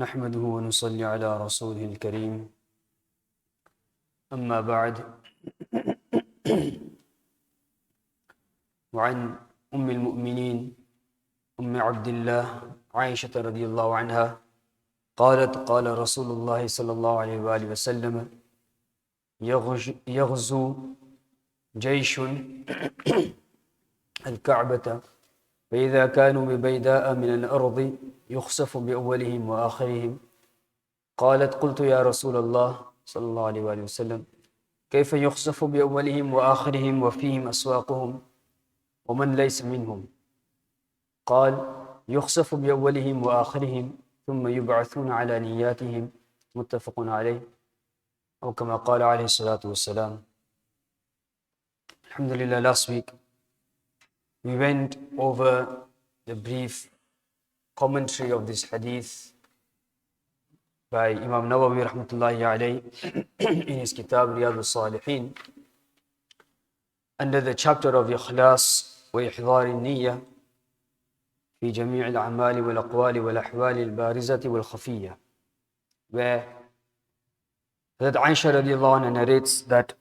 نحمده ونصلي على رسوله الكريم أما بعد وعن أم المؤمنين أم عبد الله عائشة رضي الله عنها قالت قال رسول الله صلى الله عليه وآله وسلم يغزو جيش الكعبة فإذا كانوا ببيداء من الأرض يخسف بأولهم وآخرهم قالت قلت يا رسول الله صلى الله عليه وآله وسلم كيف يخسف بأولهم وآخرهم وفيهم أسواقهم ومن ليس منهم قال يخسف بأولهم وآخرهم ثم يبعثون على نياتهم متفق عليه أو كما قال عليه الصلاة والسلام. Alhamdulillah, last week we went over the brief commentary of this hadith by Imam Nawawi rahmatullahi alayhi in his kitab Riyadhus Saliheen under the chapter of Ikhlas wa Ihdar al-Niyyah في جميع الأعمال والأقوال والأحوال البارزة والخفية, where that Aisha radiallahu anha narrates that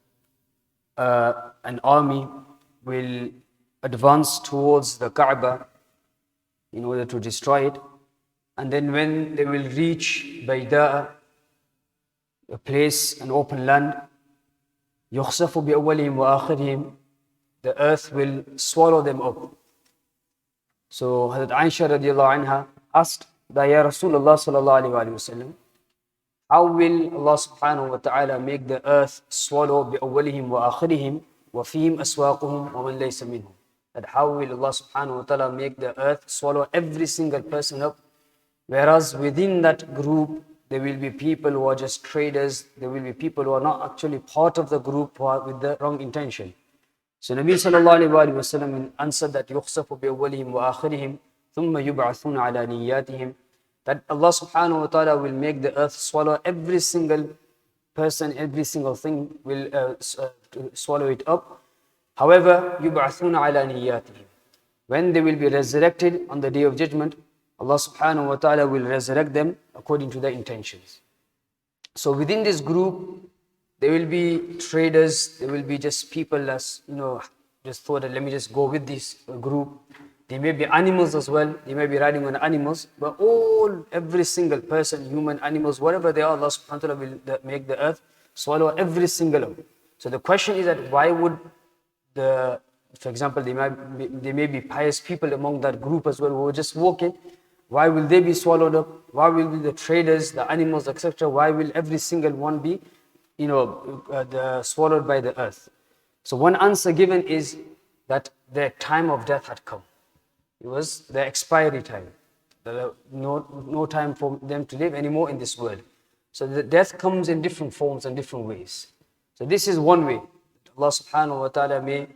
an army will advance towards the Kaaba in order to destroy it, and then when they will reach Bayda, a place, an open land, يخسف بأولهم وآخرهم, the earth will swallow them up. So Hazrat Aisha radiallahu anha asked that, Ya Rasulullah sallallahu alayhi wa sallam, how will Allah subhanahu wa ta'ala make the earth swallow بأولهم وآخرهم وفيهم أسواقهم ومن ليس منهم? That how will Allah subhanahu wa ta'ala make the earth swallow every single person up, whereas within that group there will be people who are just traders, there will be people who are not actually part of the group, who are with the wrong intention. So Nabi sallallahu alayhi wa sallam answered that يُخْسَفُ بِأَوَّلِهِمْ وَآخِرِهِمْ ثُمَّ يُبْعَثُونَ عَلَى نِيَّاتِهِمْ, that Allah subhanahu wa ta'ala will make the earth swallow every single person, every single thing will swallow it up. However, يُبْعَثُونَ عَلَى نِيَّاتِهِمْ, when they will be resurrected on the day of judgment, Allah subhanahu wa ta'ala will resurrect them according to their intentions. So within this group, there will be traders, there will be just people that's, just thought that let me just go with this group. There may be animals as well, they may be riding on animals, but every single person, human, animals, whatever they are, Allah subhanahu wa ta'ala will make the earth swallow every single one. So the question is that why would for example, there may be pious people among that group as well who are just walking. Why will they be swallowed up? Why will be the traders, the animals, etc.? Why will every single one be, swallowed by the earth? So one answer given is that their time of death had come. It was their expiry time. There was no time for them to live anymore in this world. So the death comes in different forms and different ways. So this is one way. Allah subhanahu wa ta'ala may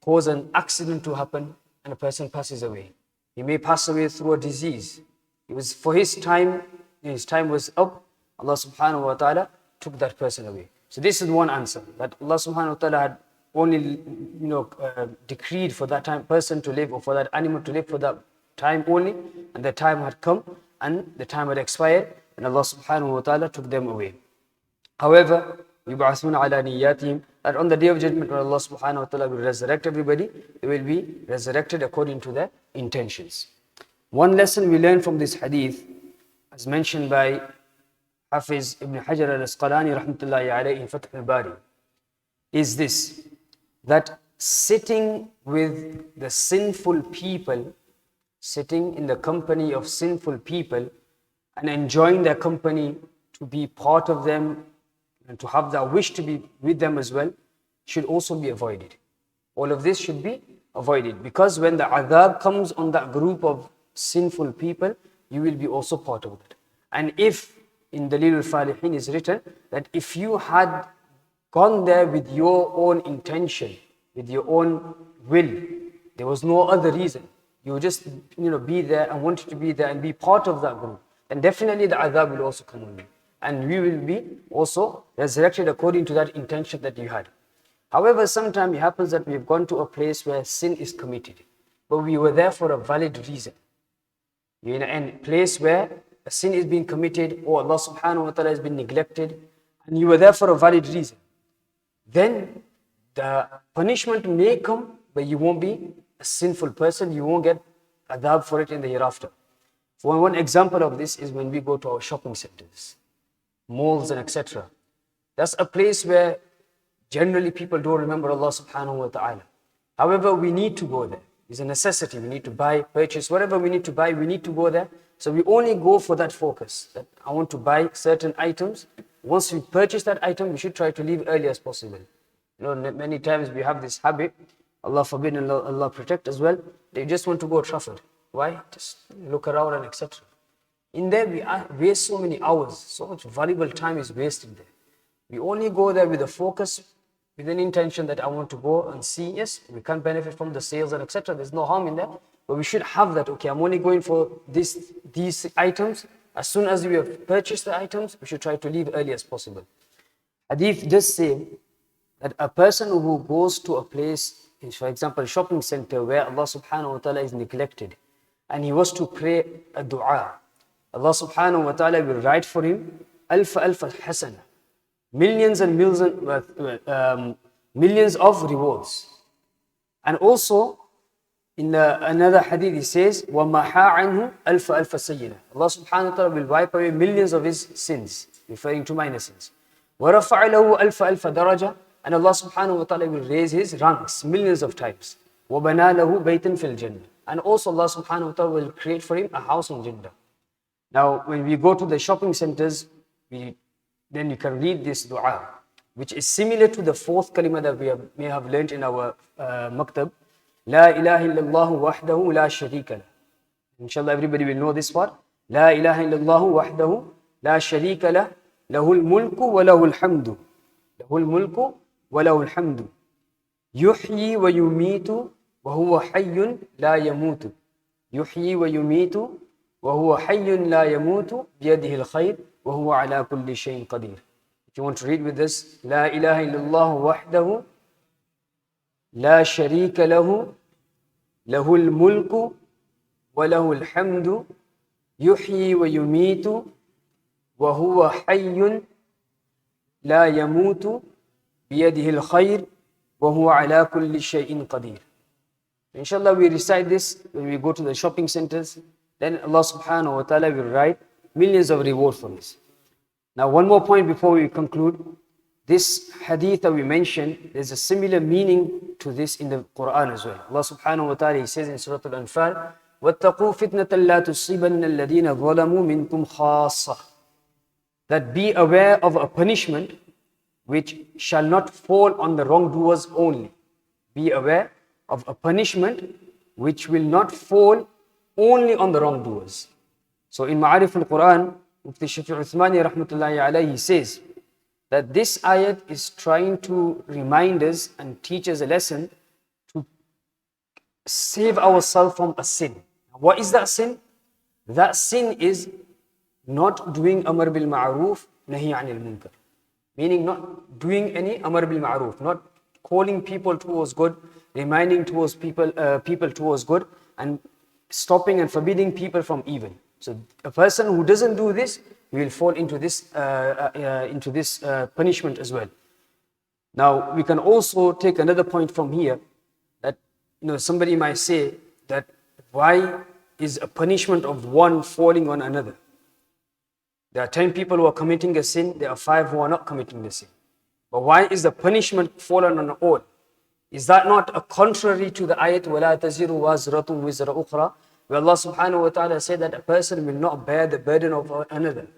cause an accident to happen and a person passes away. He may pass away through a disease. It was for his time was up, Allah subhanahu wa ta'ala took that person away. So this is one answer, that Allah subhanahu wa ta'ala had only decreed for that person to live, or for that animal to live for that time only, and the time had come and the time had expired, and Allah subhanahu wa ta'ala took them away. However, يُبْعَثُونَ عَلَى نِيَّاتِهِمْ, that on the day of judgment when Allah subhanahu wa ta'ala will resurrect everybody, they will be resurrected according to their intentions. One lesson we learn from this hadith, as mentioned by Hafiz Ibn Hajar al-Asqalani rahmatullahi alayhi in Fath al-Bari, is this, that sitting with the sinful people, sitting in the company of sinful people and enjoying their company, to be part of them and to have that wish to be with them as well, should also be avoided. All of this should be avoided, because when the adhab comes on that group of sinful people, you will be also part of it. And if in Dalil al-Falihin is written that if you had gone there with your own intention, with your own will, there was no other reason, you just be there and wanted to be there and be part of that group, then definitely the adhab will also come on you, and we will be also resurrected according to that intention that you had. However, sometimes it happens that we've gone to a place where sin is committed, but we were there for a valid reason. You're in a place where a sin is being committed or Allah subhanahu wa ta'ala has been neglected and you were there for a valid reason, then the punishment may come, but you won't be a sinful person, you won't get adab for it in the hereafter. For one example of this is when we go to our shopping centers, malls and etc. That's a place where generally people don't remember Allah subhanahu wa ta'ala. However, we need to go there. It's a necessity. We need to buy, purchase, whatever we need to buy, we need to go there. So we only go for that focus, that I want to buy certain items. Once we purchase that item, we should try to leave early as possible. You know, many times we have this habit, Allah forbid and Allah protect as well, they just want to go Trafford. Why? Just look around and etc. In there, we waste so many hours, so much valuable time is wasted there. We only go there with a focus, with an intention that I want to go and see. Yes, we can't benefit from the sales and etc. There's no harm in that. But we should have that, okay, I'm only going for these items. As soon as we have purchased the items, we should try to leave early as possible. Hadith does say that a person who goes to a place, for example, a shopping center where Allah subhanahu wa ta'ala is neglected, and he was to pray a dua, Allah subhanahu wa ta'ala will write for him alfa hasana, millions and millions of rewards. And also, in another hadith, he says, وَمَحَا عَنْهُ أَلْفَ سَيِّنَا. Allah subhanahu wa ta'ala will wipe away millions of his sins, referring to minor sins. وَرَفَعَ لَهُ أَلْفَ دَرَجَةً. And Allah subhanahu wa ta'ala will raise his ranks millions of times. وَبَنَا لَهُ بَيْتًا فِي الْجَنَّةِ. And also Allah subhanahu wa ta'ala will create for him a house in Jannah. Now, when we go to the shopping centers, then you can read this dua, which is similar to the fourth kalima that we may have learned in our maktab. La ilaha illallah wahdahu la sharika lah. Inshallah, everybody will know this part. La ilaha illallah wahdahu la sharika lah. Lahul mulku wa lahul hamdu. Lahul mulku wa lahul hamdu. Yuhyi wa yumitu wa huwa hayyun la yamutu. Yuhyi wa yumitu wa huwa hayyun la yamutu. Biyadihi al-khayr wa huwa ala kulli shayin qadir. If you want to read with this, La ilaha illallah wahdahu la sharika lahu, lahul mulku wa lahul hamdu, yuhyi wa yumitu wa huwa hayyun la yamutu, biyadihi al-khayr wa huwa ala kulli shay'in qadir. Inshallah, we recite this when we go to the shopping centers, then Allah subhanahu wa ta'ala will write millions of rewards for us. Now, one more point before we conclude. This hadith that we mentioned, there's a similar meaning to this in the Quran as well. Allah subhanahu wa ta'ala, He says in Surah Al-Anfal, وَاتَّقُوا فِتْنَةً لَا تُصِيبَنَّ الَّذِينَ ظَلَمُوا مِنْكُمْ خَاصَّةً. That be aware of a punishment which shall not fall on the wrongdoers only. Be aware of a punishment which will not fall only on the wrongdoers. So in Ma'arif al-Quran, Mufti Shafi' Uthmani rahmatullahi alayhi says that this ayat is trying to remind us and teach us a lesson to save ourselves from a sin. What is that sin? That sin is not doing amr bil ma'roof, nahi anil munkar. Meaning not doing any amr bil ma'roof, not calling people towards good, reminding towards people towards good, and stopping and forbidding people from evil. So a person who doesn't do this, he will fall into this punishment as well. Now, we can also take another point from here that somebody might say that why is a punishment of one falling on another? There are 10 people who are committing a sin, there are 5 who are not committing the sin. But why is the punishment fallen on all? Is that not a contrary to the ayat وَلَا تَزِرُ وَازْرَةٌ وِزْرَ أُخْرَى, where Allah subhanahu wa ta'ala said that a person will not bear the burden of another?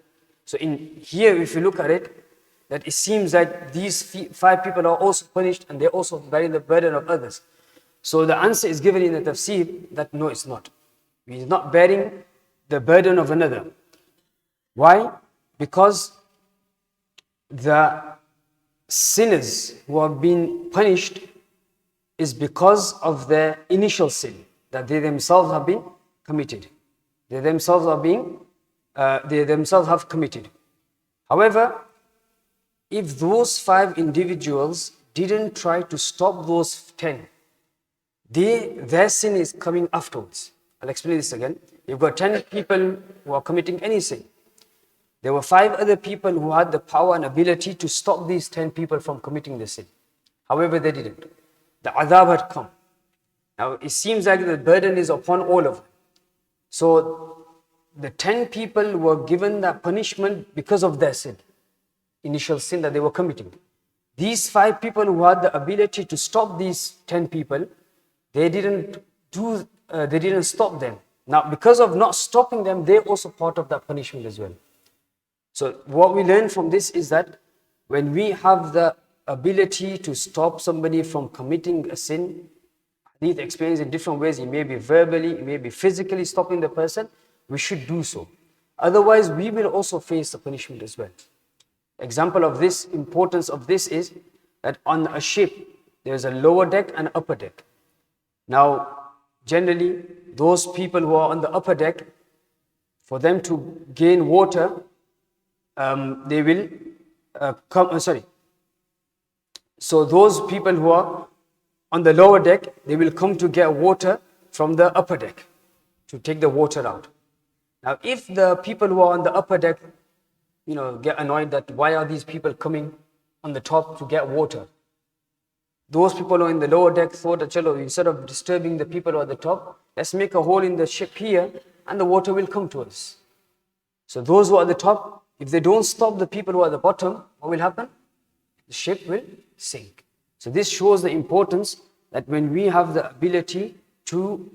So in here, if you look at it, that it seems that these 5 people are also punished and they're also bearing the burden of others. So the answer is given in the tafsir that no, it's not. He is not bearing the burden of another. Why? Because the sinners who have been punished is because of their initial sin that they themselves have been committed. They themselves have committed. However, if those 5 individuals didn't try to stop those 10, their sin is coming afterwards. I'll explain this again. You've got 10 people who are committing any sin. There were 5 other people who had the power and ability to stop these 10 people from committing the sin. However, they didn't. The adhab had come. Now, it seems like the burden is upon all of them. So, the 10 people were given that punishment because of their sin, initial sin that they were committing. These 5 people who had the ability to stop these 10 people, they didn't stop them. Now, because of not stopping them, they're also part of that punishment as well. So what we learn from this is that when we have the ability to stop somebody from committing a sin, Hadith explains in different ways. It may be verbally, it may be physically stopping the person. We should do so. Otherwise, we will also face the punishment as well. Example of this, importance of this is that on a ship, there is a lower deck and upper deck. Now, generally, those people who are on the upper deck, for them to gain water, they will So those people who are on the lower deck, they will come to get water from the upper deck to take the water out. Now, if the people who are on the upper deck, get annoyed that why are these people coming on the top to get water? Those people who are in the lower deck thought that, instead of disturbing the people who are at the top, let's make a hole in the ship here and the water will come to us. So those who are at the top, if they don't stop the people who are at the bottom, what will happen? The ship will sink. So this shows the importance that when we have the ability to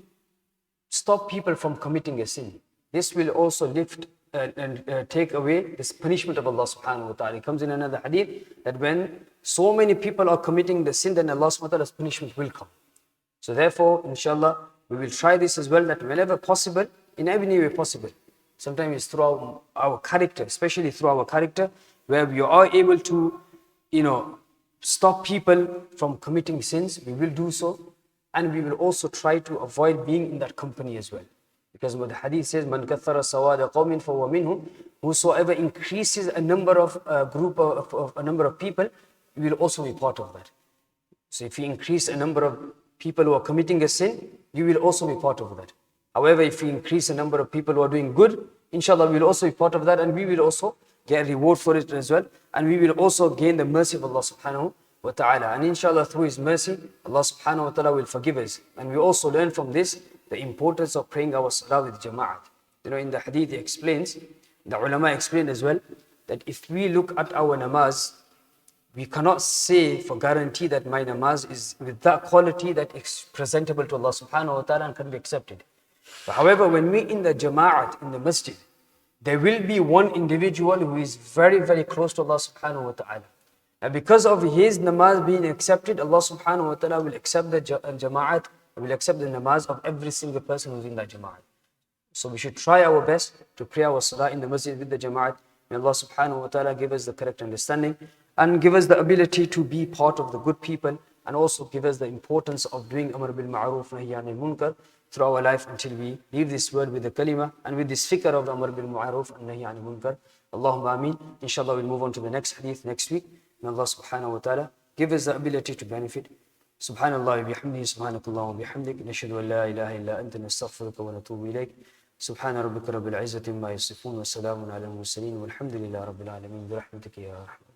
stop people from committing a sin, this will also lift and take away this punishment of Allah subhanahu wa ta'ala. It comes in another hadith that when so many people are committing the sin, then Allah subhanahu wa ta'ala's punishment will come. So therefore, inshallah, we will try this as well, that whenever possible, in every way possible. Sometimes it's through our character, especially through our character, where we are able to, stop people from committing sins, we will do so. And we will also try to avoid being in that company as well. Because what the hadith says, "Man kathara sawada qawmin fahuwa minhum." Whosoever increases a number of a number of people, we will also be part of that. So if you increase a number of people who are committing a sin, you will also be part of that. However, if we increase a number of people who are doing good, inshallah, we will also be part of that, and we will also get a reward for it as well. And we will also gain the mercy of Allah subhanahu wa ta'ala. And inshallah, through His mercy, Allah subhanahu wa ta'ala will forgive us. And we also learn from this the importance of praying our salah with jama'at. In the hadith it explains, the ulama explain as well, that if we look at our namaz, we cannot say for guarantee that my namaz is with that quality that is presentable to Allah subhanahu wa ta'ala and can be accepted. But however, when we in the jama'at, in the masjid, there will be one individual who is very, very close to Allah subhanahu wa ta'ala. And because of his namaz being accepted, Allah subhanahu wa ta'ala will accept the jama'at, will accept the namaz of every single person who's in that jama'at. So we should try our best to pray our salah in the masjid with the jama'at. May Allah subhanahu wa ta'ala give us the correct understanding and give us the ability to be part of the good people, and also give us the importance of doing amr bil ma'ruf nahy anil munkar through our life until we leave this world with the kalima and with this fikr of amr bil ma'ruf and nahy anil munkar. Allahumma ameen. Inshallah, we'll move on to the next hadith next week. May Allah subhanahu wa ta'ala give us the ability to benefit. Subhanallah wa bihamdihi, subhanakallah wa bihamdik, nashhadu an la ilaha illa anta, nastaghfiruka wa natubu ilayk. Subhana rabbika rabbil izzati amma yasifun, wa salamun ala al-mursalin, walhamdulillahi rabbil alamin, bi rahmatika ya rahman.